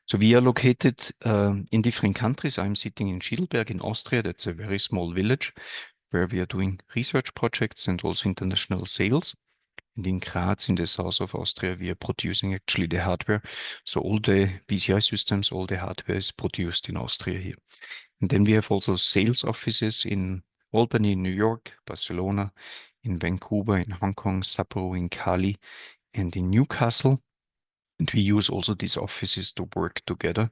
So we are located in different countries. I'm sitting in Schiedlberg in Austria. That's a very small village where we are doing research projects and also international sales. And in Graz, in the south of Austria, we are producing actually the hardware. So all the BCI systems, all the hardware is produced in Austria here. And then we have also sales offices in Albany, New York, Barcelona, in Vancouver, in Hong Kong, Sapporo, in Cali, and in Newcastle. And we use also these offices to work together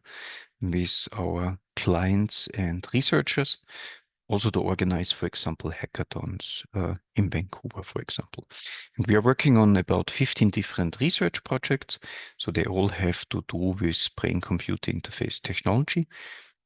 with our clients and researchers, also to organize, for example, hackathons in Vancouver, for example. And we are working on about 15 different research projects. So they all have to do with brain-computer interface technology.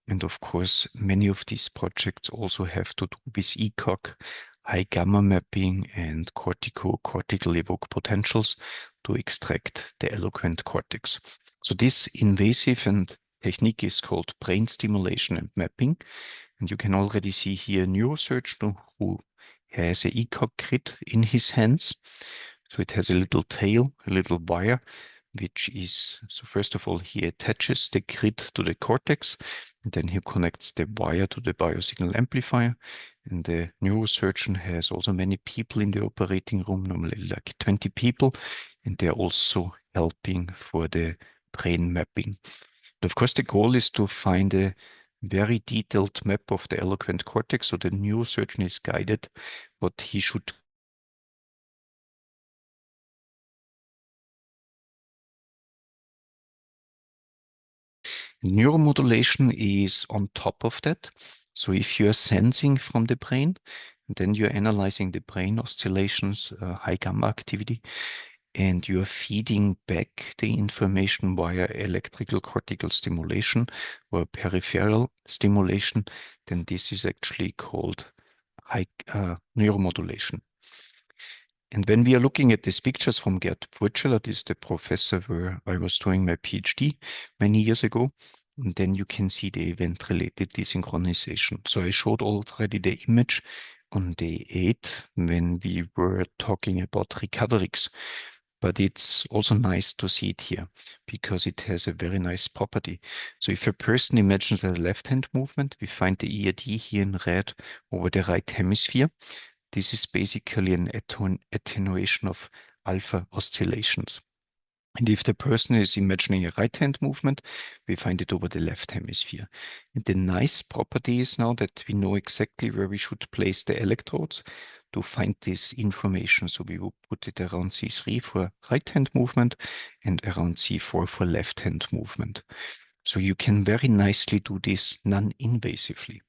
And of course, many of these projects also have to do with ECoG, high gamma mapping, and cortico-cortical evoked potentials to extract the eloquent cortex. So this invasive and technique is called brain stimulation and mapping. And you can already see here a neurosurgeon who has a ECoG grid in his hands. So it has a little tail, a little wire, which is, so first of all, he attaches the grid to the cortex, and then he connects the wire to the biosignal amplifier. And the neurosurgeon has also many people in the operating room, normally like 20 people, and they're also helping for the brain mapping. And of course, the goal is to find a very detailed map of the eloquent cortex, so the neurosurgeon is guided what he should. Neuromodulation is on top of that. So if you're sensing from the brain, then you're analyzing the brain oscillations, high gamma activity, and you're feeding back the information via electrical cortical stimulation or peripheral stimulation, then this is actually called high neuromodulation. And when we are looking at these pictures from Gerd Wurzeler, this is the professor where I was doing my PhD many years ago, and then you can see the event-related desynchronization. So I showed already the image on day 8 when we were talking about recoveries. But it's also nice to see it here because it has a very nice property. So if a person imagines a left-hand movement, we find the ERD here in red over the right hemisphere. This is basically an attenuation of alpha oscillations. And if the person is imagining a right-hand movement, we find it over the left hemisphere. And the nice property is now that we know exactly where we should place the electrodes to find this information. So we will put it around C3 for right-hand movement and around C4 for left-hand movement. So you can very nicely do this non-invasively.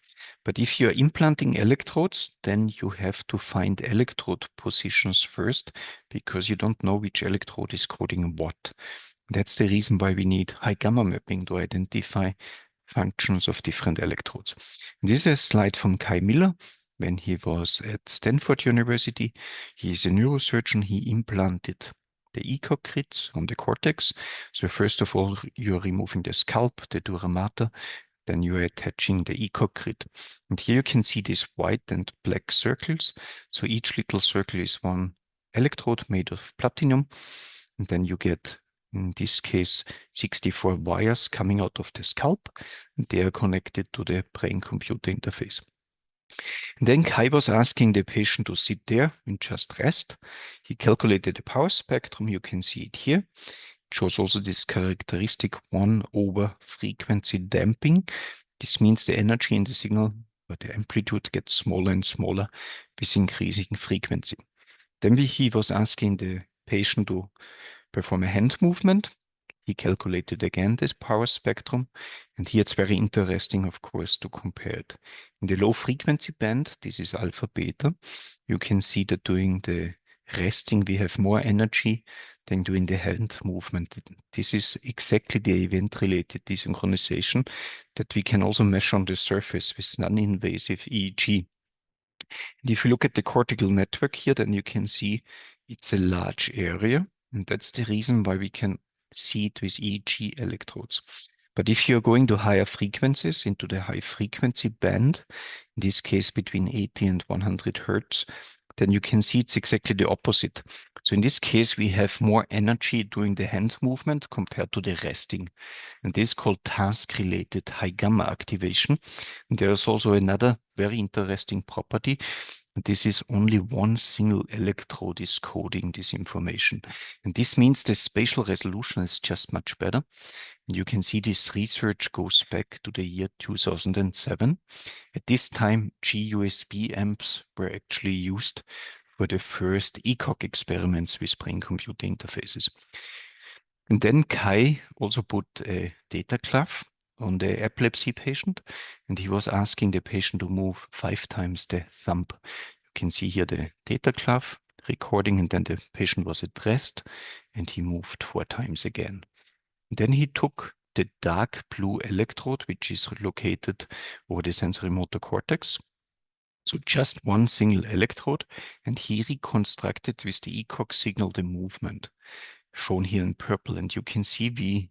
But if you're implanting electrodes, then you have to find electrode positions first because you don't know which electrode is coding what. That's the reason why we need high gamma mapping to identify functions of different electrodes. And this is a slide from Kai Miller when he was at Stanford University. He is a neurosurgeon. He implanted the ECoG grids on the cortex. So first of all, you're removing the scalp, the dura mater, then you are attaching the ECoG grid. And here you can see these white and black circles. So each little circle is one electrode made of platinum. And then you get, in this case, 64 wires coming out of the scalp. And they are connected to the brain-computer interface. And then Kai was asking the patient to sit there and just rest. He calculated the power spectrum. You can see it here. Shows also this characteristic 1 over frequency damping. This means the energy in the signal or the amplitude gets smaller and smaller with increasing frequency. Then he was asking the patient to perform a hand movement. He calculated again this power spectrum. And here it's very interesting, of course, to compare it. In the low frequency band, this is alpha beta, you can see that during the resting, we have more energy than doing the hand movement. This is exactly the event-related desynchronization that we can also measure on the surface with non-invasive EEG. And if you look at the cortical network here, then you can see it's a large area. And that's the reason why we can see it with EEG electrodes. But if you're going to higher frequencies, into the high frequency band, in this case between 80 and 100 hertz, then you can see it's exactly the opposite. So in this case, we have more energy during the hand movement compared to the resting. And this is called task-related high gamma activation. And there is also another very interesting property. This is only one single electrode is coding this information. And this means the spatial resolution is just much better. And you can see this research goes back to the year 2007. At this time, GUSB amps were actually used for the first ECoG experiments with brain-computer interfaces. And then Kai also put a data cloth on the epilepsy patient, and he was asking the patient to move 5 times the thumb. You can see here the data cloth recording, and then the patient was at rest, and he moved 4 times again. And then he took the dark blue electrode, which is located over the sensory motor cortex. So just one single electrode, and he reconstructed with the ECoG signal the movement, shown here in purple. And you can see we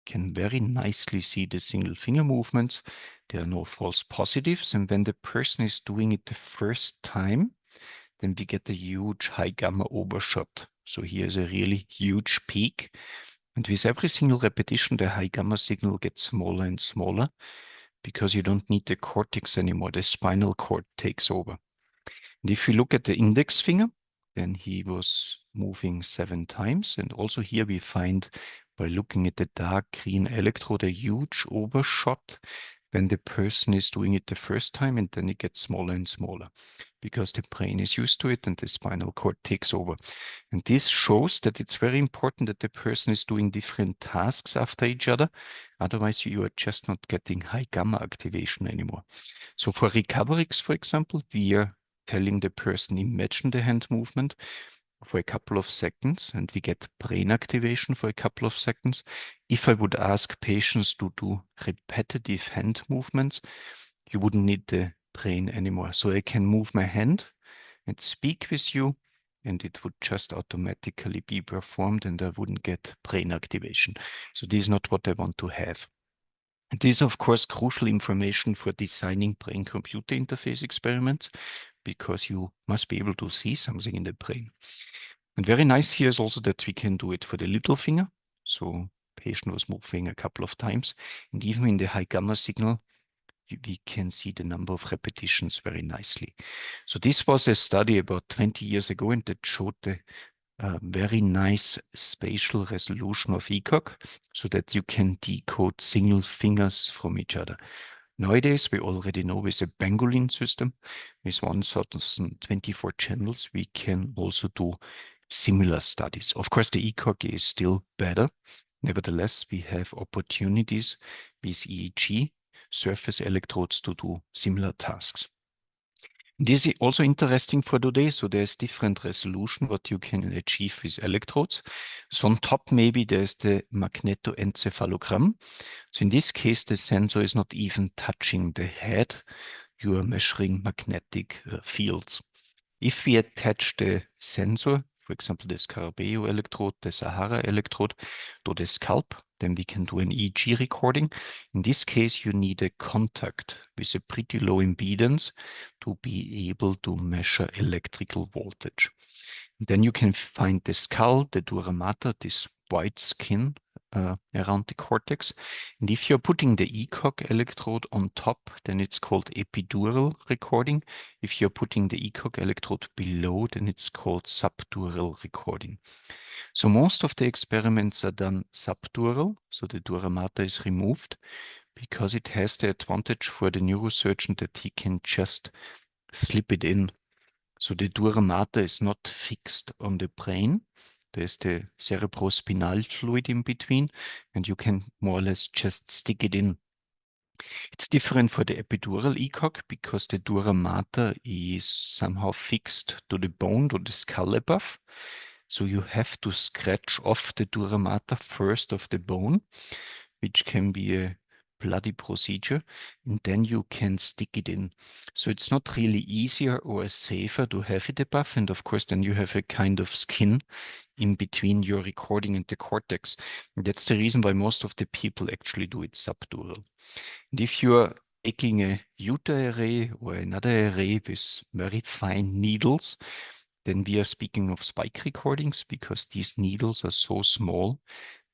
can very nicely see the single finger movements. There are no false positives. And when the person is doing it the first time, then we get a huge high gamma overshot. So here's a really huge peak. And with every single repetition, the high gamma signal gets smaller and smaller because you don't need the cortex anymore. The spinal cord takes over. And if you look at the index finger, then he was moving 7 times. And also here we find, by looking at the dark green electrode, a huge overshot when the person is doing it the first time, and then it gets smaller and smaller because the brain is used to it and the spinal cord takes over. And this shows that it's very important that the person is doing different tasks after each other. Otherwise, you are just not getting high gamma activation anymore. So for recoveries, for example, we are telling the person, imagine the hand movement for a couple of seconds, and we get brain activation for a couple of seconds. If I would ask patients to do repetitive hand movements, you wouldn't need the brain anymore. So I can move my hand and speak with you, and it would just automatically be performed, and I wouldn't get brain activation. So this is not what I want to have. And this is, of course, crucial information for designing brain-computer interface experiments, because you must be able to see something in the brain. And very nice here is also that we can do it for the little finger. So patient was moving a couple of times, and even in the high gamma signal, we can see the number of repetitions very nicely. So this was a study about 20 years ago, and that showed the very nice spatial resolution of ECoG, so that you can decode single fingers from each other. Nowadays, we already know with a pangolin system, with 1024 channels, we can also do similar studies. Of course, the ECoG is still better. Nevertheless, we have opportunities with EEG surface electrodes to do similar tasks. This is also interesting for today. So there's different resolution what you can achieve with electrodes. So on top, maybe there's the magnetoencephalogram. So in this case, the sensor is not even touching the head. You are measuring magnetic fields. If we attach the sensor, for example, the Scarabeo electrode, the Sahara electrode, to the scalp, then we can do an EEG recording. In this case, you need a contact with a pretty low impedance to be able to measure electrical voltage. And then you can find the skull, the dura mater, this white skin around the cortex. And if you're putting the ECoG electrode on top, then it's called epidural recording. If you're putting the ECoG electrode below, then it's called subdural recording. So most of the experiments are done subdural, so the dura mater is removed, because it has the advantage for the neurosurgeon that he can just slip it in. So the dura mater is not fixed on the brain. There's the cerebrospinal fluid in between, and you can more or less just stick it in. It's different for the epidural ECoG because the dura mater is somehow fixed to the bone, to the skull above. So you have to scratch off the dura mater first of the bone, which can be a bloody procedure, and then you can stick it in. So it's not really easier or safer to have it above, and of course then you have a kind of skin in between your recording and the cortex. And that's the reason why most of the people actually do it subdural. And if you are taking a Utah array or another array with very fine needles, then we are speaking of spike recordings because these needles are so small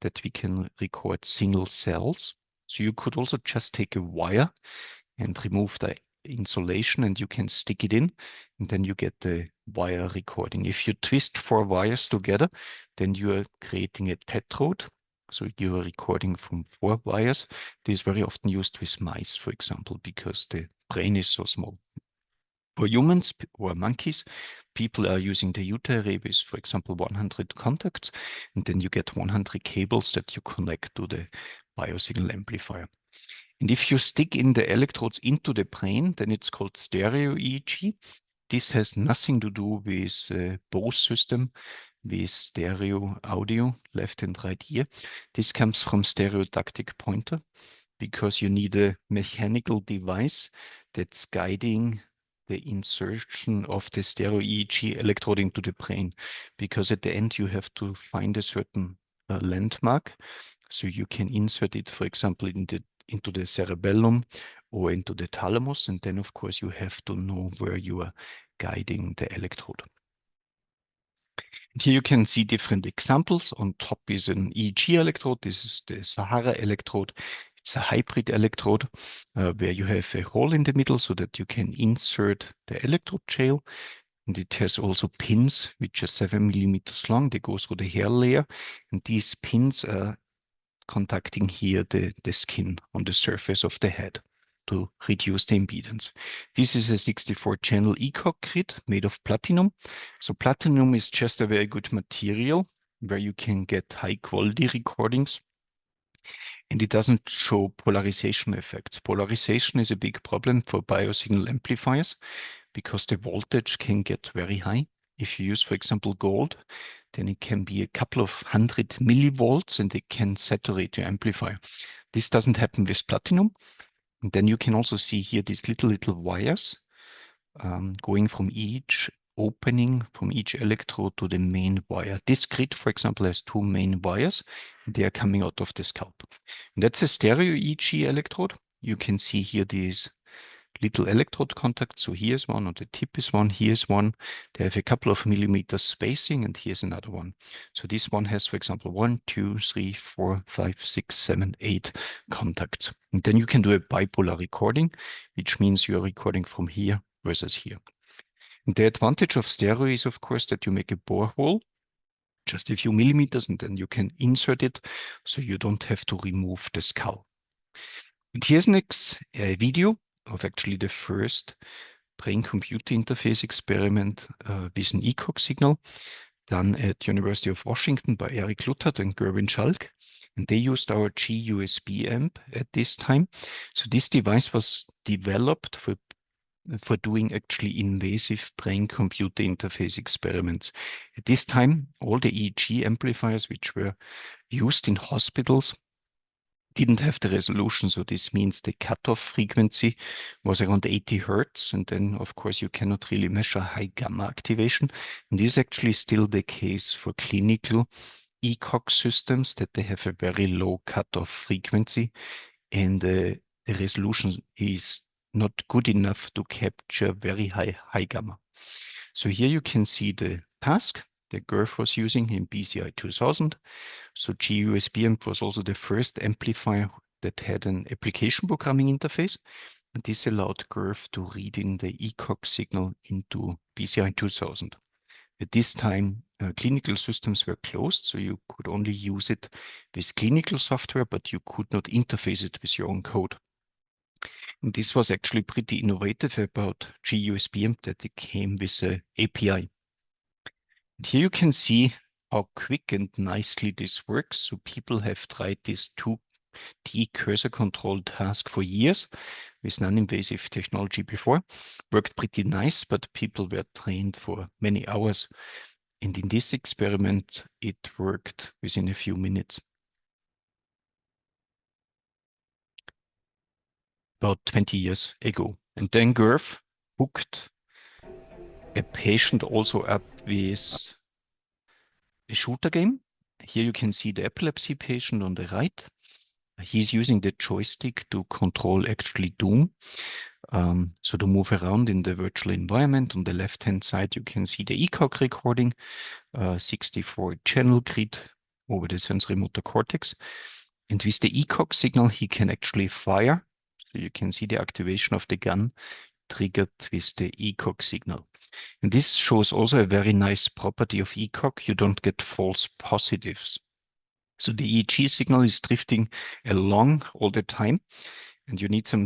that we can record single cells. So you could also just take a wire and remove the insulation and you can stick it in and then you get the wire recording. If you twist 4 wires together, then you are creating a tetrode. So you are recording from 4 wires. This is very often used with mice, for example, because the brain is so small. For humans or monkeys, people are using the Utah array with, for example, 100 contacts, and then you get 100 cables that you connect to the biosignal amplifier. And if you stick in the electrodes into the brain, then it's called stereo-EEG. This has nothing to do with Bose system, with stereo audio, left and right ear. This comes from stereotactic pointer because you need a mechanical device that's guiding the insertion of the stereo-EEG electrode into the brain. Because at the end, you have to find a certain landmark. So you can insert it, for example, into the cerebellum or into the thalamus. And then, of course, you have to know where you are guiding the electrode. And here you can see different examples. On top is an EEG electrode. This is the Sahara electrode. It's a hybrid electrode where you have a hole in the middle so that you can insert the electrode shell. And it has also pins, which are 7 millimeters long. They go through the hair layer. And these pins are contacting here the skin on the surface of the head to reduce the impedance. This is a 64-channel ECoG grid made of platinum. So platinum is just a very good material where you can get high quality recordings. And it doesn't show polarization effects. Polarization is a big problem for biosignal amplifiers because the voltage can get very high. If you use, for example, gold, then it can be a couple of 100 millivolts and it can saturate your amplifier. This doesn't happen with platinum. And then you can also see here these little wires going from each opening, from each electrode to the main wire. This grid, for example, has 2 main wires. They are coming out of the scalp. And that's a stereo-EEG electrode. You can see here these little electrode contacts. So here's one, on the tip is one, here's one. They have a couple of millimeters spacing, and here's another one. So this one has, for example, 1, 2, 3, 4, 5, 6, 7, 8 contacts. And then you can do a bipolar recording, which means you're recording from here versus here. And the advantage of stereo is, of course, that you make a borehole, just a few millimeters, and then you can insert it, so you don't have to remove the skull. And here's next video of actually the first brain-computer interface experiment with an ECoG signal done at University of Washington by Eric Luthert and Gerwin Schalk. And they used our G.USB amp at this time. So this device was developed for doing actually invasive brain-computer interface experiments. At this time, all the EEG amplifiers which were used in hospitals didn't have the resolution. So this means the cutoff frequency was around 80 hertz. And then, of course, you cannot really measure high gamma activation. And this is actually still the case for clinical ECoG systems, that they have a very low cutoff frequency. And the resolution is not good enough to capture very high gamma. So here you can see the task that Gerf was using in BCI 2000. So G.USB amp was also the first amplifier that had an application programming interface. And this allowed Gerf to read in the ECoG signal into BCI 2000. At this time, clinical systems were closed, so you could only use it with clinical software, but you could not interface it with your own code. And this was actually pretty innovative about G.USB amp, that it came with an API. And here you can see how quick and nicely this works. So people have tried this 2D cursor control task for years with non-invasive technology before. Worked pretty nice, but people were trained for many hours. And in this experiment, it worked within a few minutes. About 20 years ago. And then Gerf hooked a patient also up with a shooter game. Here you can see the epilepsy patient on the right. He's using the joystick to control actually Doom. So to move around in the virtual environment. On the left-hand side, you can see the ECoG recording, 64 channel grid over the sensory motor cortex. And with the ECoG signal, he can actually fire. So you can see the activation of the gun triggered with the ECoG signal. And this shows also a very nice property of ECoG. You don't get false positives. So the EEG signal is drifting along all the time, and you need some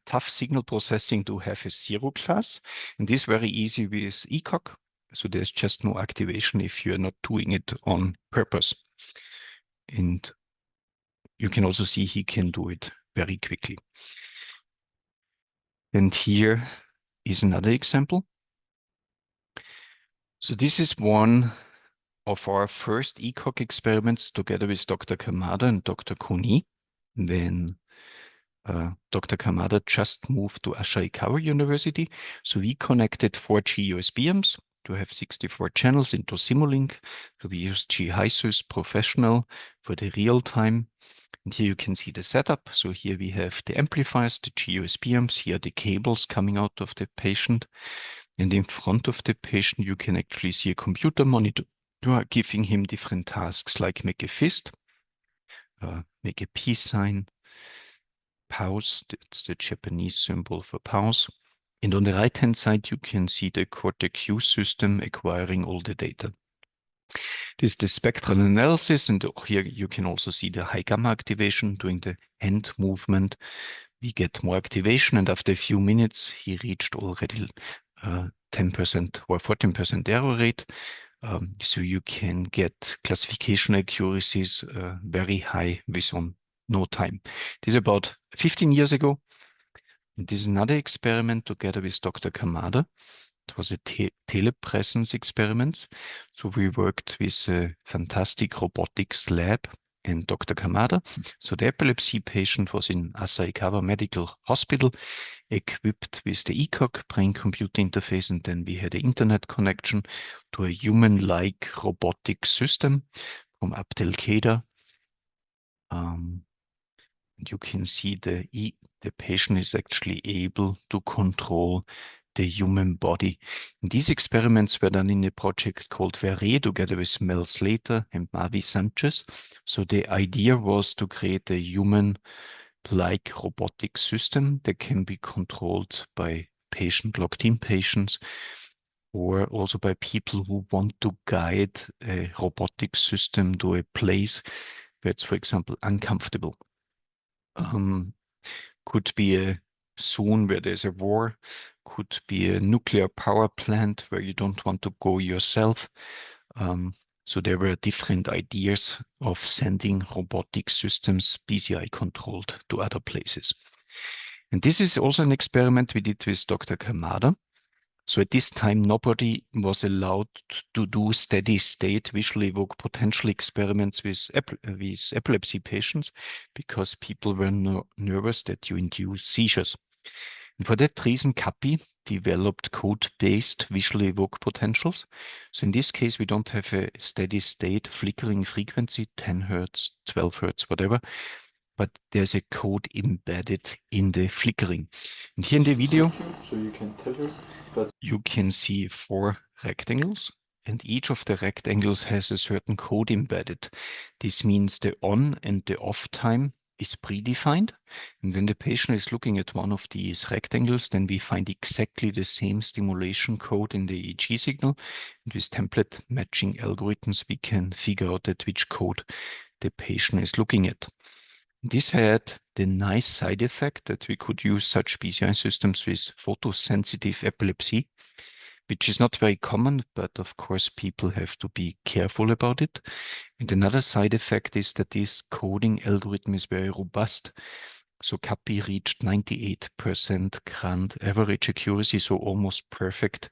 tough signal processing to have a zero class. And this is very easy with ECoG. So there's just no activation if you're not doing it on purpose. And you can also see he can do it very quickly. And here is another example. So this is one of our first ECoG experiments together with Dr. Kamada and Dr. Kuni. Then Dr. Kamada just moved to Ashikawa University. So we connected 4G USB amps to have 64 channels into Simulink. So we use G.HiSys Professional for the real time. And here you can see the setup. So here we have the amplifiers, the G-USB amps, here the cables coming out of the patient. And in front of the patient, you can actually see a computer monitor giving him different tasks like make a fist, make a peace sign, pause, that's the Japanese symbol for pause. And on the right-hand side, you can see the cortiQ system acquiring all the data. This is the spectral analysis, and here you can also see the high gamma activation during the hand movement. We get more activation, and after a few minutes, he reached already 10% or 14% error rate. So you can get classification accuracies very high within no time. This is about 15 years ago. And this is another experiment together with Dr. Kamada. It was a telepresence experiment. So we worked with a fantastic robotics lab and Dr. Kamada. So the epilepsy patient was in Asahikawa Medical Hospital, equipped with the ECoG brain-computer interface, and then we had an internet connection to a human-like robotic system from Abdelkader. You can see the patient is actually able to control the human body. And these experiments were done in a project called VERE together with Mel Slater and Mavi Sanchez. So the idea was to create a human-like robotic system that can be controlled by patient locked-in patients or also by people who want to guide a robotic system to a place where it's, for example, uncomfortable. Could be a zone where there's a war, could be a nuclear power plant where you don't want to go yourself. So there were different ideas of sending robotic systems, BCI controlled, to other places. And this is also an experiment we did with Dr. Kamada. So at this time, nobody was allowed to do steady state visually evoked potential experiments with epilepsy patients because people were nervous that you induce seizures. And for that reason, CAPI developed code-based visually evoked potentials. So in this case, we don't have a steady state flickering frequency, 10 Hertz, 12 Hertz, whatever, but there's a code embedded in the flickering. And here in the video, so you can tell her that you can see 4 rectangles, and each of the rectangles has a certain code embedded. This means the on and the off time is predefined. And when the patient is looking at one of these rectangles, then we find exactly the same stimulation code in the EEG signal. And with template matching algorithms, we can figure out at which code the patient is looking at. This had the nice side effect that we could use such BCI systems with photosensitive epilepsy, which is not very common, but of course people have to be careful about it. And another side effect is that this coding algorithm is very robust. So CAPI reached 98% grand average accuracy, so almost perfect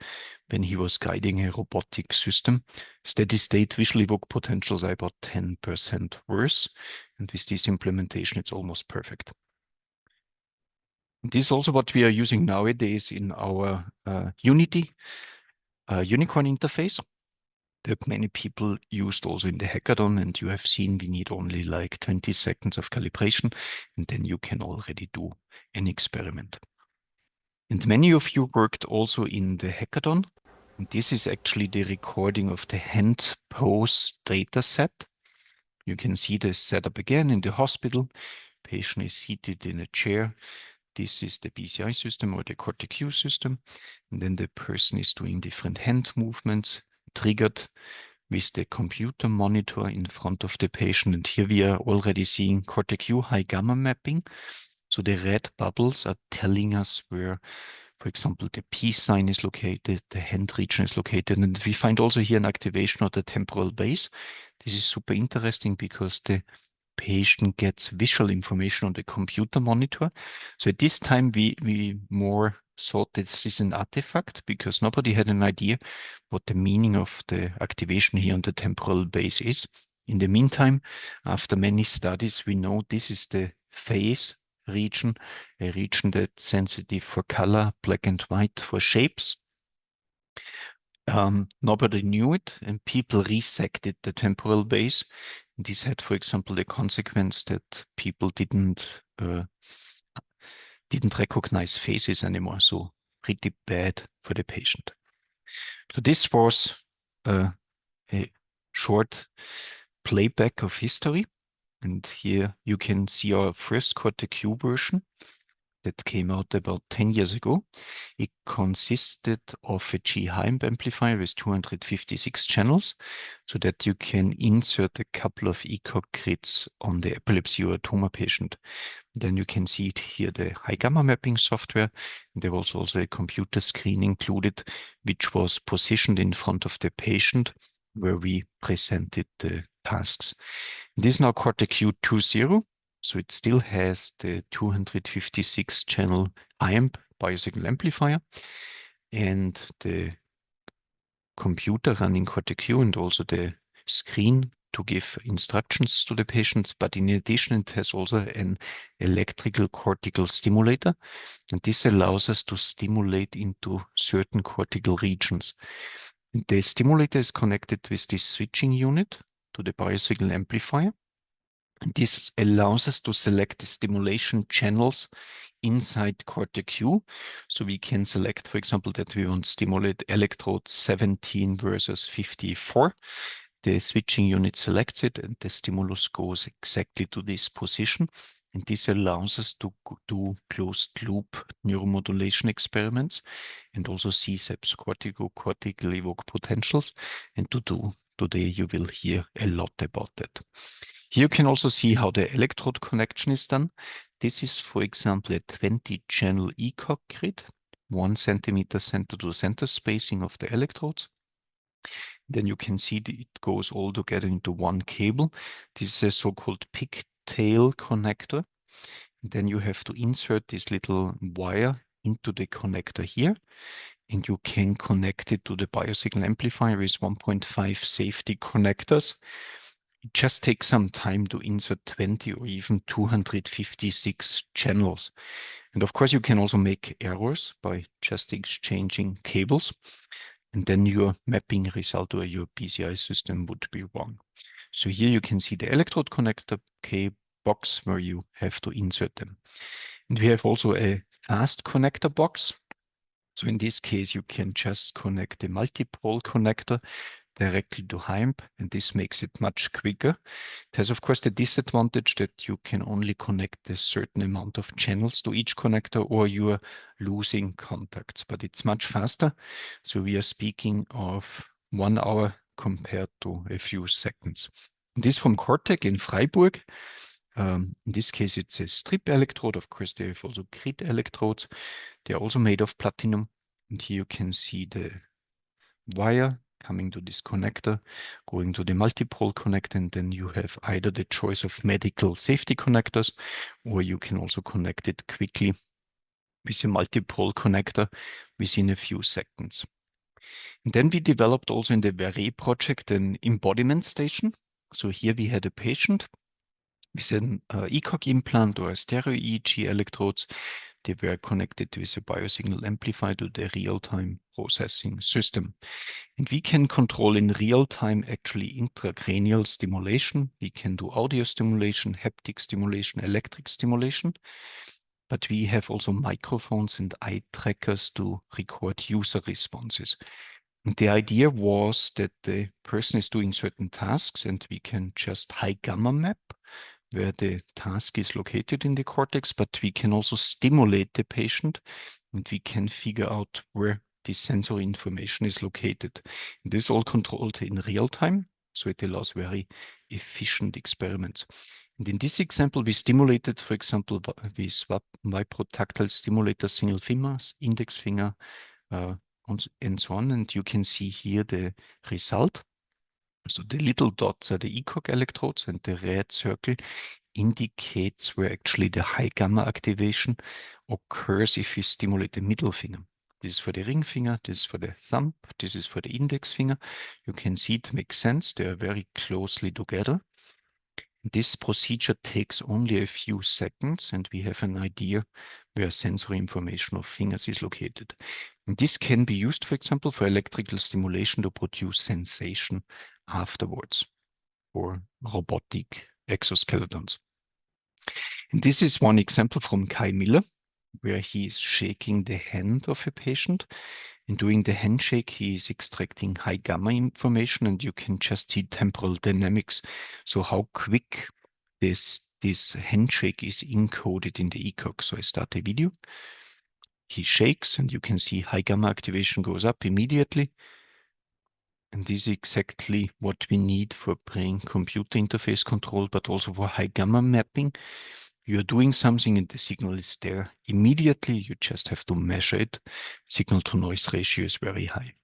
when he was guiding a robotic system. Steady state visual evoked potentials are about 10% worse. And with this implementation, it's almost perfect. This is also what we are using nowadays in our Unity unicorn interface. that many people used also in the hackathon, and you have seen we need only like 20 seconds of calibration, and then you can already do an experiment. And many of you worked also in the hackathon, and this is actually the recording of the hand pose data set. You can see the setup again in the hospital. Patient is seated in a chair. This is the BCI system or the cortiQ system. And then the person is doing different hand movements, triggered with the computer monitor in front of the patient. And here we are already seeing cortiQ high gamma mapping. So the red bubbles are telling us where, for example, the P sign is located, the hand region is located. And we find also here an activation of the temporal base. This is super interesting because the patient gets visual information on the computer monitor. So at this time, we more thought this is an artifact because nobody had an idea what the meaning of the activation here on the temporal base is. In the meantime, after many studies, we know this is the phase region, a region that's sensitive for color, black and white for shapes. Nobody knew it, and people resected the temporal base. This had, for example, the consequence that people didn't recognize faces anymore. So pretty bad for the patient. So this was a short playback of history. And here you can see our first cortiQ version that came out about 10 years ago. It consisted of a G-Hype amplifier with 256 channels so that you can insert a couple of ECoG grids on the epilepsy or tumor patient. Then you can see it here, the high gamma mapping software. There was also a computer screen included, which was positioned in front of the patient where we presented the tasks. This is now cortiQ 2.0. So it still has the 256 channel IAMP biosignal amplifier and the computer running cortiQ and also the screen to give instructions to the patients. But in addition, it has also an electrical cortical stimulator. And this allows us to stimulate into certain cortical regions. And the stimulator is connected with this switching unit to the biosignal amplifier. And this allows us to select the stimulation channels inside cortiQ. So we can select, for example, that we want to stimulate electrode 17 versus 54. The switching unit selects it and the stimulus goes exactly to this position. And this allows us to do closed loop neuromodulation experiments and also CCEPs, cortico-cortical evoked potentials. And today you will hear a lot about that. Here you can also see how the electrode connection is done. This is, for example, a 20-channel ECoG grid, 1 centimeter center to center spacing of the electrodes. Then you can see that it goes all together into one cable. This is a so-called pigtail connector. Then you have to insert this little wire into the connector here, and you can connect it to the biosignal amplifier with 1.5 safety connectors. It just takes some time to insert 20 or even 256 channels. And of course, you can also make errors by just exchanging cables. And then your mapping result or your BCI system would be wrong. So here you can see the electrode connector box where you have to insert them. And we have also a fast connector box. So in this case, you can just connect the multipole connector directly to HIMP, and this makes it much quicker. It has, of course, the disadvantage that you can only connect a certain amount of channels to each connector or you are losing contacts, but it's much faster. So we are speaking of 1 hour compared to a few seconds. This from cortiQ in Freiburg. In this case, it's a strip electrode. Of course, they have also grid electrodes. They're also made of platinum. And here you can see the wire coming to this connector, going to the multipole connector, and then you have either the choice of medical safety connectors, or you can also connect it quickly with a multipole connector within a few seconds. And then we developed also in the Verre project an embodiment station. So here we had a patient with an ECoG implant or a stereo-EEG electrodes. They were connected with a biosignal amplifier to the real-time processing system. And we can control in real time actually intracranial stimulation. We can do audio stimulation, haptic stimulation, electric stimulation. But we have also microphones and eye trackers to record user responses. And the idea was that the person is doing certain tasks and we can just high gamma map where the task is located in the cortex, but we can also stimulate the patient and we can figure out where this sensory information is located. And this is all controlled in real time, so it allows very efficient experiments. And in this example, we stimulated, for example, with vibrotactile stimulator, single fingers, index finger, and so on. And you can see here the result. So the little dots are the ECoG electrodes, and the red circle indicates where actually the high gamma activation occurs if you stimulate the middle finger. This is for the ring finger, this is for the thumb, this is for the index finger. You can see it makes sense. They are very closely together. This procedure takes only a few seconds, and we have an idea where sensory information of fingers is located. And this can be used, for example, for electrical stimulation to produce sensation afterwards for robotic exoskeletons. And this is one example from Kai Miller, where he is shaking the hand of a patient. And doing the handshake, he is extracting high gamma information, and you can just see temporal dynamics. So how quick this handshake is encoded in the ECoG. So I start the video. He shakes, and you can see high gamma activation goes up immediately. And this is exactly what we need for brain-computer interface control, but also for high gamma mapping. You're doing something and the signal is there immediately. You just have to measure it. Signal to noise ratio is very high.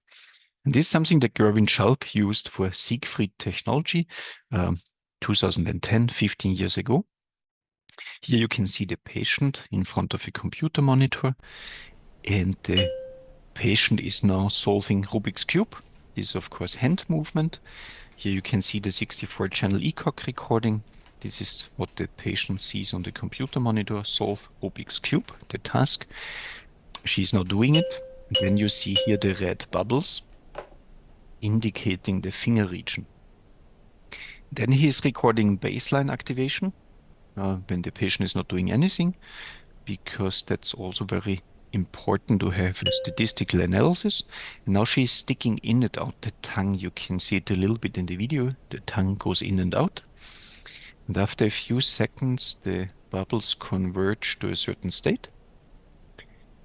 And this is something that Gerwin Schalk used for Siegfried technology, 2010, 15 years ago. Here you can see the patient in front of a computer monitor, and the patient is now solving Rubik's Cube. This is, of course, hand movement. Here you can see the 64-channel ECoG recording. This is what the patient sees on the computer monitor, solve Rubik's Cube, the task. She's now doing it. And then you see here the red bubbles indicating the finger region. Then he's recording baseline activation when the patient is not doing anything, because that's also very important to have a statistical analysis. And now she's sticking in and out the tongue. You can see it a little bit in the video. The tongue goes in and out. And after a few seconds, the bubbles converge to a certain state.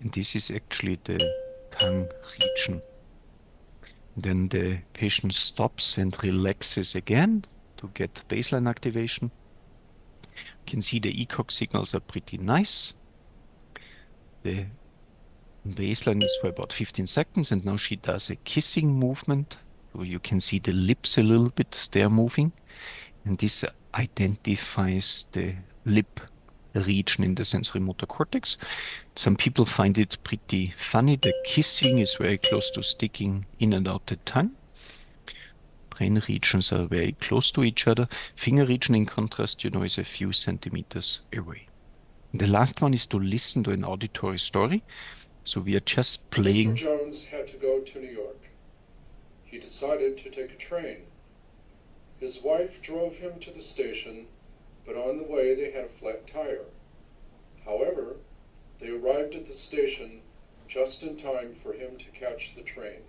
And this is actually the tongue region. Then the patient stops and relaxes again to get baseline activation. You can see the ECoG signals are pretty nice. The baseline is for about 15 seconds, and now she does a kissing movement. So you can see the lips a little bit, they're moving. And this identifies the lip region in the sensory motor cortex. Some people find it pretty funny. The kissing is very close to sticking in and out the tongue. Brain regions are very close to each other. Finger region, in contrast, is a few centimeters away. And the last one is to listen to an auditory story. So we are just playing. Mr. Jones had to go to New York. He decided to take a train. His wife drove him to the station, but on the way they had a flat tire. However, they arrived at the station just in time for him to catch the train.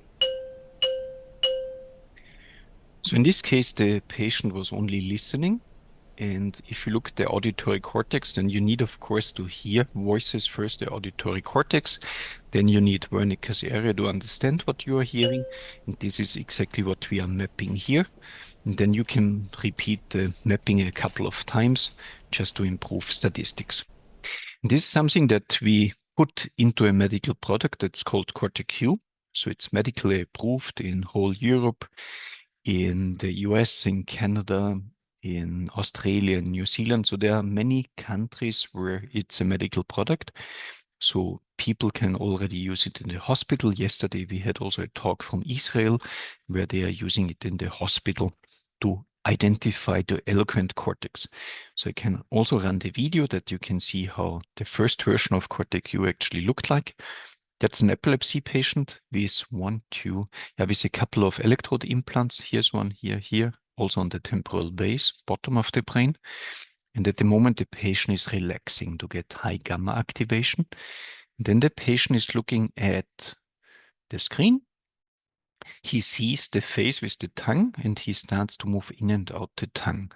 So in this case, the patient was only listening. And if you look at the auditory cortex, then you need, of course, to hear voices first, the auditory cortex. Then you need Wernicke's area to understand what you are hearing. And this is exactly what we are mapping here. And then you can repeat the mapping a couple of times just to improve statistics. And this is something that we put into a medical product that's called cortiQ. So it's medically approved in whole Europe, in the US, in Canada, in Australia and New Zealand. So there are many countries where it's a medical product. So people can already use it in the hospital. Yesterday, we had also a talk from Israel where they are using it in the hospital to identify the eloquent cortex. So I can also run the video that you can see how the first version of cortiQ actually looked like. That's an epilepsy patient with with a couple of electrode implants. Here's one here, also on the temporal base, bottom of the brain. And at the moment, the patient is relaxing to get high gamma activation. And then the patient is looking at the screen. He sees the face with the tongue and he starts to move in and out the tongue.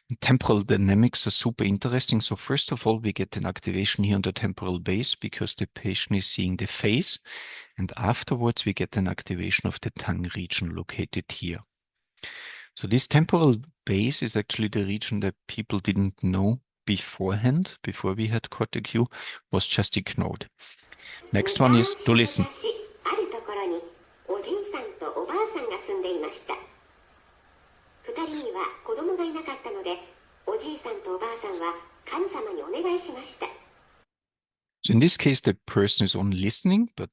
And temporal dynamics are super interesting. So first of all, we get an activation here on the temporal base because the patient is seeing the face. And afterwards, we get an activation of the tongue region located here. So this temporal base is actually the region that people didn't know beforehand, before we had cortiQ, was just ignored. Next one is to listen. So in this case, the person is only listening, but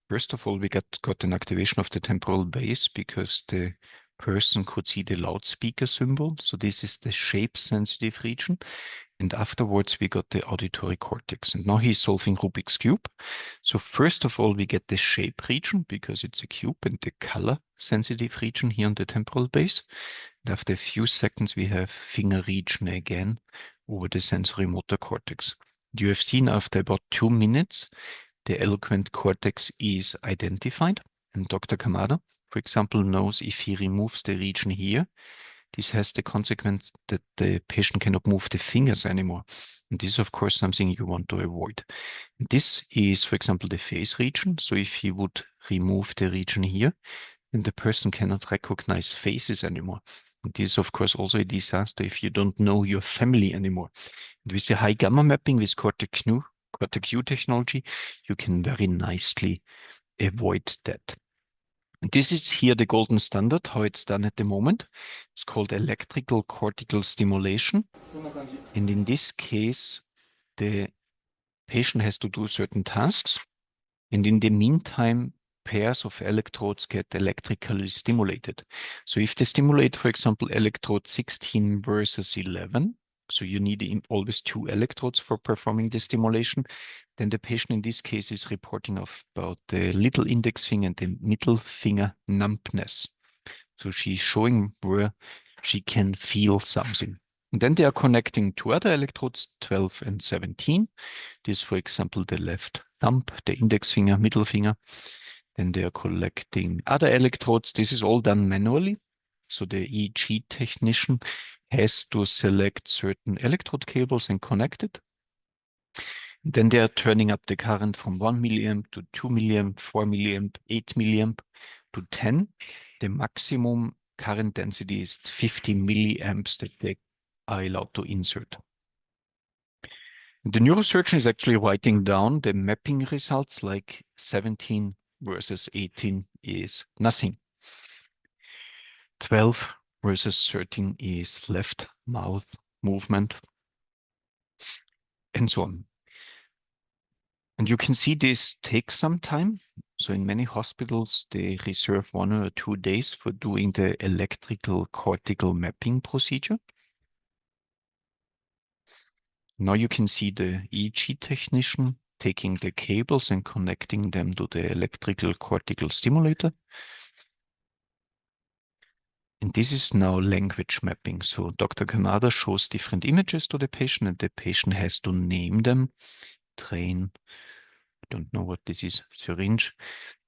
first of all, we got an activation of the temporal base because the person could see the loudspeaker symbol. So this is the shape-sensitive region. And afterwards, we got the auditory cortex. And now he's solving Rubik's Cube. So first of all, we get the shape region because it's a cube, and the color-sensitive region here on the temporal base. And after a few seconds, we have finger region again over the sensory motor cortex. You have seen after about 2 minutes, the eloquent cortex is identified. And Dr. Kamada, for example, knows if he removes the region here, this has the consequence that the patient cannot move the fingers anymore. And this is, of course, something you want to avoid. This is, for example, the face region. So if he would remove the region here, then the person cannot recognize faces anymore. And this is, of course, also a disaster if you don't know your family anymore. And with the high gamma mapping with cortiQ technology, you can very nicely avoid that. And this is here the golden standard, how it's done at the moment. It's called electrical cortical stimulation. And in this case, the patient has to do certain tasks. And in the meantime, pairs of electrodes get electrically stimulated. So if they stimulate, for example, electrode 16 versus 11, so you need always 2 electrodes for performing the stimulation, then the patient in this case is reporting about the little index finger and the middle finger numbness. So she's showing where she can feel something. And then they are connecting 2 other electrodes, 12 and 17. This, for example, the left thumb, the index finger, middle finger. Then they are collecting other electrodes. This is all done manually. So the EEG technician has to select certain electrode cables and connect it. And then they are turning up the current from 1 milliamp to 2 milliamp, 4 milliamp, 8 milliamp to 10. The maximum current density is 50 milliamps that they are allowed to insert. The neurosurgeon is actually writing down the mapping results, like 17 versus 18 is nothing. 12 versus 13 is left mouth movement, and so on. And you can see this takes some time. So in many hospitals, they reserve 1 or 2 days for doing the electrical cortical mapping procedure. Now you can see the EEG technician taking the cables and connecting them to the electrical cortical stimulator. And this is now language mapping. So Dr. Kamada shows different images to the patient, and the patient has to name them. Train, I don't know what this is, syringe.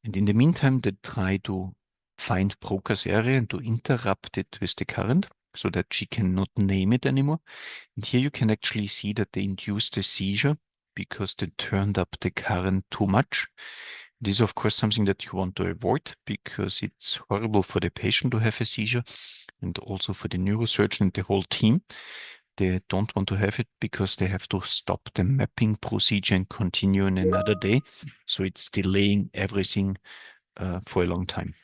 And in the meantime, they try to find Broca's area and to interrupt it with the current so that she cannot name it anymore. And here you can actually see that they induced a seizure because they turned up the current too much. This is, of course, something that you want to avoid because it's horrible for the patient to have a seizure and also for the neurosurgeon and the whole team. They don't want to have it because they have to stop the mapping procedure and continue in another day. So it's delaying everything for a long time.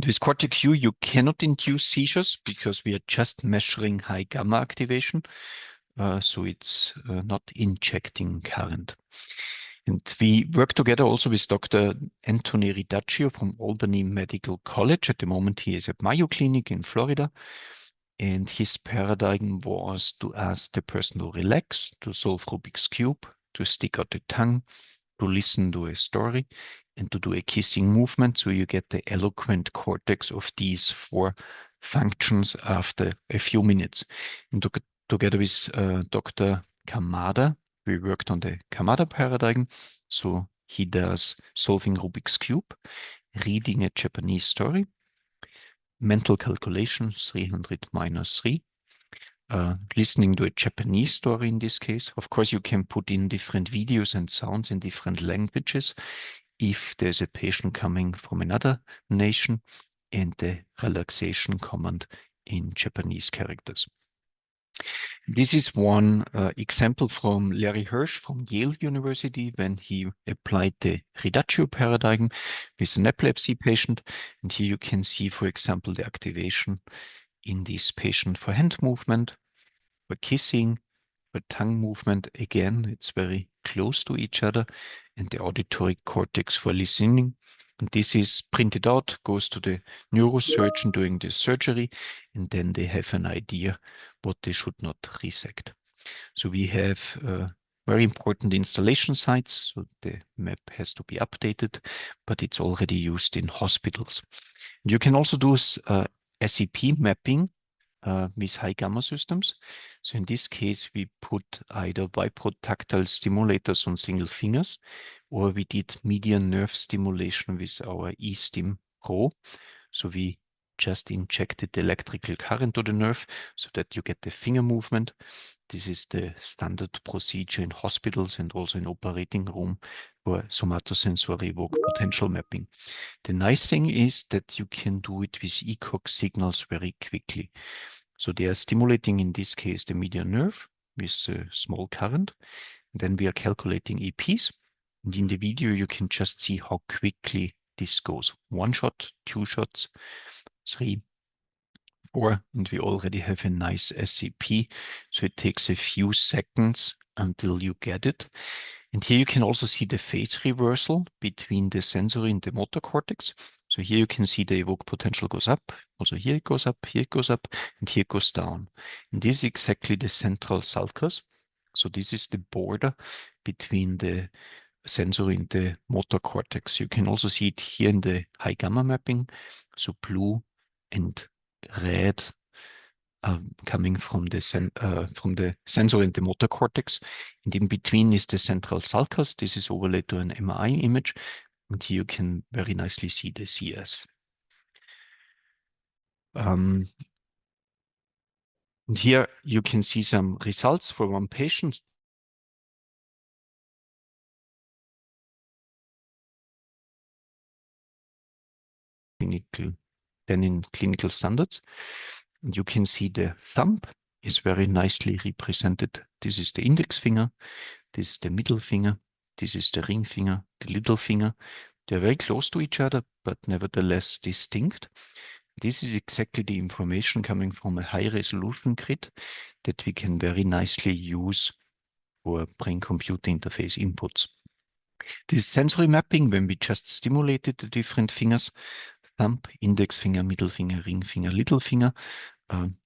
With cortiQ, you cannot induce seizures because we are just measuring high gamma activation. So it's not injecting current. And we work together also with Dr. Anthony Ridaccio from Albany Medical College. At the moment, he is at Mayo Clinic in Florida. And his paradigm was to ask the person to relax, to solve Rubik's Cube, to stick out the tongue, to listen to a story, and to do a kissing movement. So you get the eloquent cortex of these 4 functions after a few minutes. And together with Dr. Kamada, we worked on the Kamada paradigm. So he does solving Rubik's Cube, reading a Japanese story, mental calculation, 300 minus 3, listening to a Japanese story in this case. Of course, you can put in different videos and sounds in different languages if there's a patient coming from another nation, and the relaxation command in Japanese characters. This is one example from Larry Hirsch from Yale University when he applied the Ridaccio paradigm with an epilepsy patient. And here you can see, for example, the activation in this patient for hand movement, for kissing, for tongue movement. Again, it's very close to each other, and the auditory cortex for listening. And this is printed out, goes to the neurosurgeon during the surgery, and then they have an idea what they should not resect. So we have very important installation sites, so the map has to be updated, but it's already used in hospitals. And you can also do SEP mapping with high gamma systems. So in this case, we put either vibro-tactile stimulators on single fingers, or we did median nerve stimulation with our eStim Pro. So we just injected the electrical current to the nerve so that you get the finger movement. This is the standard procedure in hospitals and also in operating room for somatosensory evoked potential mapping. The nice thing is that you can do it with ECoG signals very quickly. So they are stimulating, in this case, the median nerve with a small current. Then we are calculating EPs. And in the video, you can just see how quickly this goes. 1 shot, 2 shots, 3, 4, and we already have a nice SCP. So it takes a few seconds until you get it. And here you can also see the phase reversal between the sensory and the motor cortex. So here you can see the evoked potential goes up. Also here it goes up, here it goes up, and here it goes down. And this is exactly the central sulcus. So this is the border between the sensory and the motor cortex. You can also see it here in the high gamma mapping. So blue and red coming from the sensory and the motor cortex. And in between is the central sulcus. This is overlaid to an MRI image. And here you can very nicely see the CS. And here you can see some results for one patient. Then in clinical standards. And you can see the thumb is very nicely represented. This is the index finger, this is the middle finger, this is the ring finger, the little finger. They're very close to each other, but nevertheless distinct. This is exactly the information coming from a high resolution grid that we can very nicely use for brain-computer interface inputs. This sensory mapping, when we just stimulated the different fingers, thumb, index finger, middle finger, ring finger, little finger,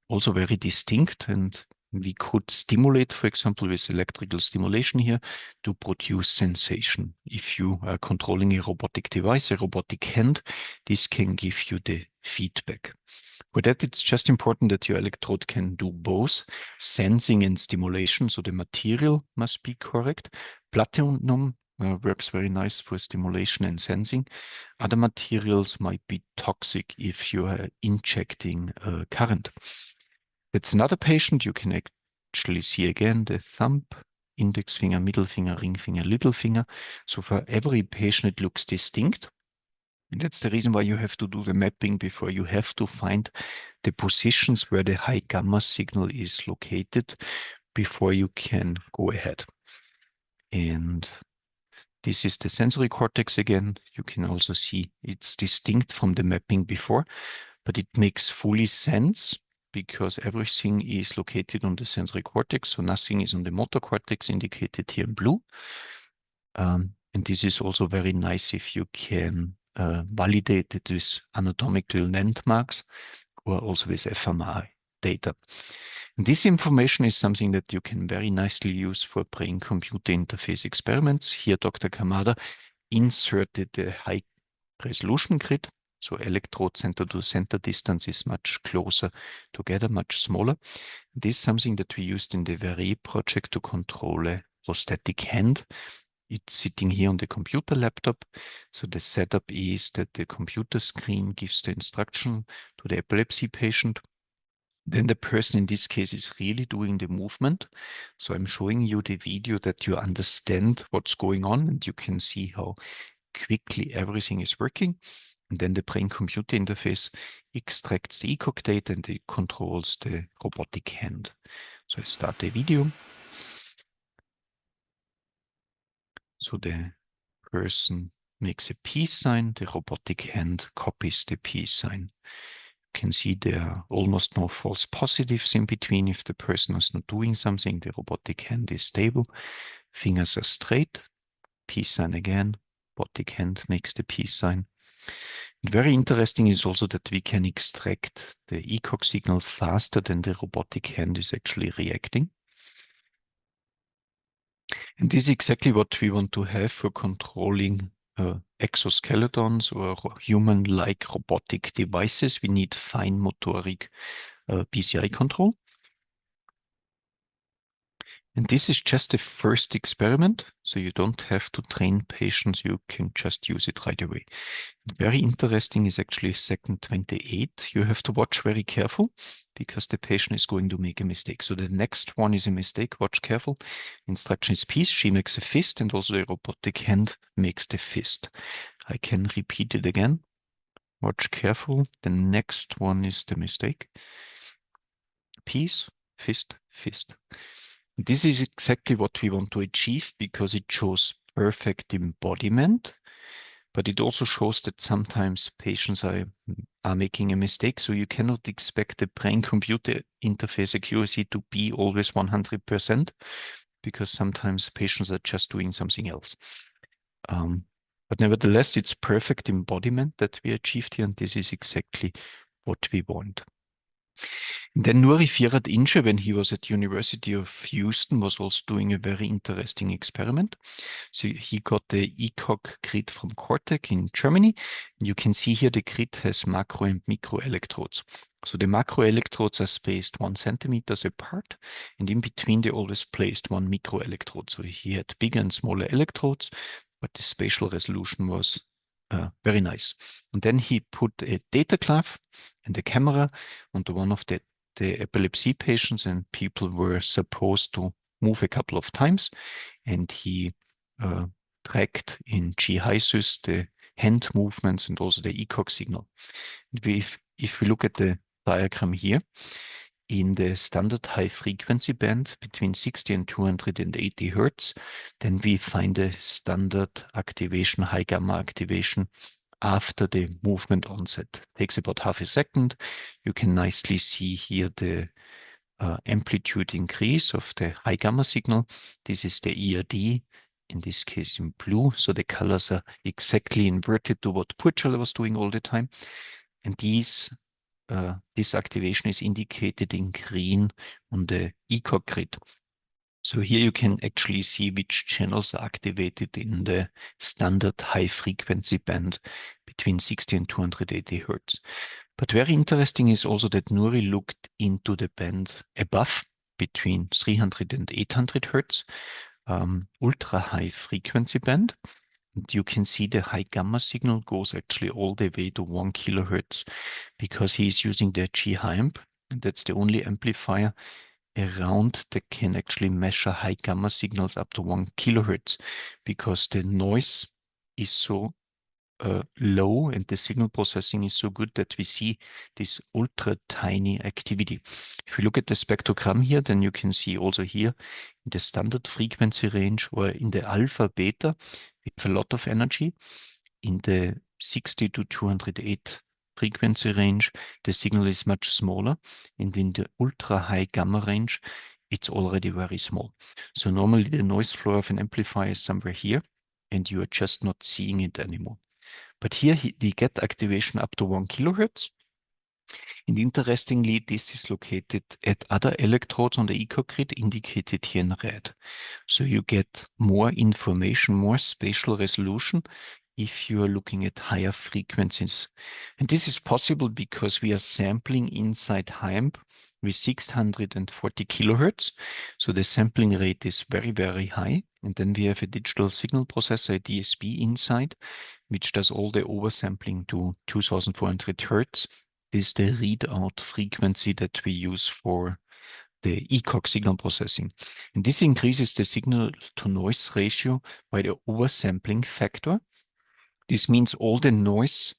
also very distinct, and we could stimulate, for example, with electrical stimulation here to produce sensation. If you are controlling a robotic device, a robotic hand, this can give you the feedback. For that, it's just important that your electrode can do both sensing and stimulation, so the material must be correct. Platinum works very nice for stimulation and sensing. Other materials might be toxic if you are injecting current. That's another patient. You can actually see again the thumb, index finger, middle finger, ring finger, little finger. So for every patient, it looks distinct. And that's the reason why you have to do the mapping before. You have to find the positions where the high gamma signal is located before you can go ahead. And this is the sensory cortex again. You can also see it's distinct from the mapping before, but it makes fully sense because everything is located on the sensory cortex. So nothing is on the motor cortex indicated here in blue. And this is also very nice if you can validate it with anatomical landmarks or also with fMRI data. And this information is something that you can very nicely use for brain-computer interface experiments. Here, Dr. Kamada inserted the high resolution grid. So electrode center to center distance is much closer together, much smaller. This is something that we used in the VERE project to control a prosthetic hand. It's sitting here on the computer laptop. So the setup is that the computer screen gives the instruction to the epilepsy patient. Then the person in this case is really doing the movement. So I'm showing you the video that you understand what's going on and you can see how quickly everything is working. And then the brain-computer interface extracts the ECoG data and it controls the robotic hand. So I start the video. So the person makes a peace sign, the robotic hand copies the peace sign. You can see there are almost no false positives in between. If the person is not doing something, the robotic hand is stable, fingers are straight, peace sign again, robotic hand makes the peace sign. And very interesting is also that we can extract the ECoG signal faster than the robotic hand is actually reacting. And this is exactly what we want to have for controlling exoskeletons or human-like robotic devices. We need fine motoric BCI control. And this is just the first experiment, so you don't have to train patients, you can just use it right away. Very interesting is actually second 28. You have to watch very careful because the patient is going to make a mistake. So the next one is a mistake, watch careful. Instruction is peace, she makes a fist and also the robotic hand makes the fist. I can repeat it again. Watch careful, the next one is the mistake. Peace, fist, fist. This is exactly what we want to achieve because it shows perfect embodiment, but it also shows that sometimes patients are making a mistake. So you cannot expect the brain-computer interface accuracy to be always 100% because sometimes patients are just doing something else. But nevertheless, it's perfect embodiment that we achieved here, and this is exactly what we want. Then Nuri Firat-Ince, when he was at University of Houston, was also doing a very interesting experiment. So he got the ECoG grid from cortiQ in Germany. You can see here the grid has macro and micro electrodes. So the macro electrodes are spaced 1 centimeter apart, and in between they always placed 1 micro electrode. So he had bigger and smaller electrodes, but the spatial resolution was very nice. And then he put a data cloth and a camera onto one of the epilepsy patients, and people were supposed to move a couple of times, and he tracked in G-HISUS the hand movements and also the ECoG signal. If we look at the diagram here, in the standard high frequency band between 60 and 280 Hertz, then we find a standard activation, high gamma activation after the movement onset. Takes about half a second. You can nicely see here the amplitude increase of the high gamma signal. This is the ERD, in this case in blue. So the colors are exactly inverted to what Purcell was doing all the time. And this activation is indicated in green on the ECoG grid. So here you can actually see which channels are activated in the standard high frequency band between 60 and 280 Hertz. But very interesting is also that Nuri looked into the band above between 300 and 800 Hertz, ultra high frequency band. And you can see the high gamma signal goes actually all the way to 1 kilohertz because he is using the G-amp, and that's the only amplifier around that can actually measure high gamma signals up to 1 kilohertz because the noise is so low and the signal processing is so good that we see this ultra tiny activity. If you look at the spectrogram here, then you can see also here in the standard frequency range or in the alpha beta, we have a lot of energy. In the 60 to 208 frequency range, the signal is much smaller, and in the ultra high gamma range, it's already very small. So normally the noise floor of an amplifier is somewhere here. and you are just not seeing it anymore. But here we get activation up to 1 kilohertz. And interestingly, this is located at other electrodes on the ECoG grid, indicated here in red. So you get more information, more spatial resolution if you are looking at higher frequencies. And this is possible because we are sampling inside HIMP with 640 kilohertz. So the sampling rate is very, very high. And then we have a digital signal processor, a DSP inside, which does all the oversampling to 2400 hertz. This is the readout frequency that we use for the ECoG signal processing. And this increases the signal to noise ratio by the oversampling factor. This means all the noise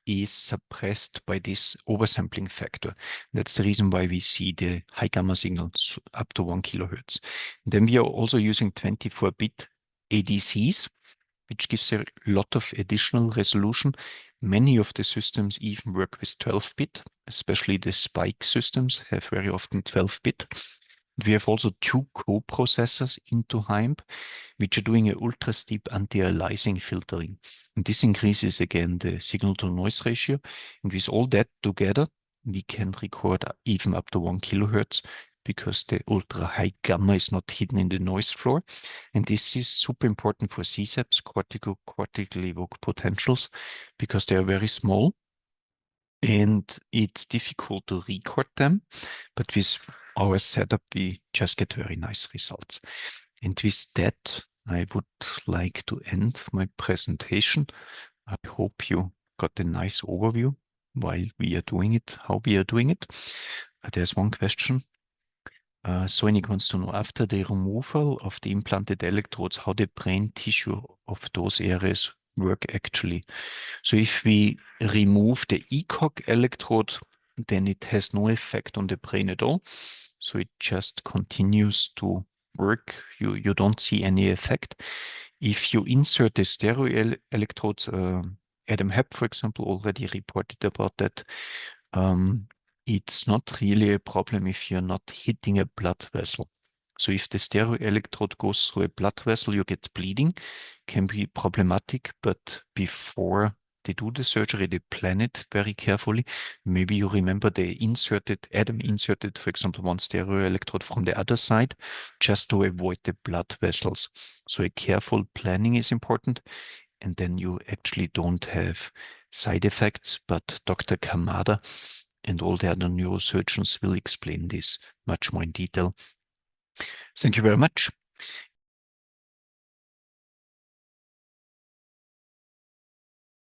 is suppressed by this oversampling factor. That's the reason why we see the high gamma signals up to 1 kilohertz. And then we are also using 24-bit ADCs, which gives a lot of additional resolution. Many of the systems even work with 12-bit, especially the spike systems have very often 12-bit. We have also 2 co-processors into HIMP, which are doing an ultra-steep anti-aliasing filtering. And this increases again the signal-to-noise ratio. And with all that together, we can record even up to 1 kilohertz because the ultra-high gamma is not hidden in the noise floor. And this is super important for CCEPs, cortico-cortical evoked potentials, because they are very small and it's difficult to record them. But with our setup, we just get very nice results. And with that, I would like to end my presentation. I hope you got a nice overview while we are doing it, how we are doing it. There's one question. Soinik wants to know, after the removal of the implanted electrodes, how the brain tissue of those areas work actually. So if we remove the ECoG electrode, then it has no effect on the brain at all. So it just continues to work. You don't see any effect. If you insert the stereo electrodes, Adam Hepp, for example, already reported about that. It's not really a problem if you're not hitting a blood vessel. So if the stereo electrode goes through a blood vessel, you get bleeding, can be problematic, but before they do the surgery, they plan it very carefully. Maybe you remember Adam inserted, for example, one stereo electrode from the other side, just to avoid the blood vessels. So a careful planning is important. And then you actually don't have side effects, but Dr. Kamada and all the other neurosurgeons will explain this much more in detail. Thank you very much.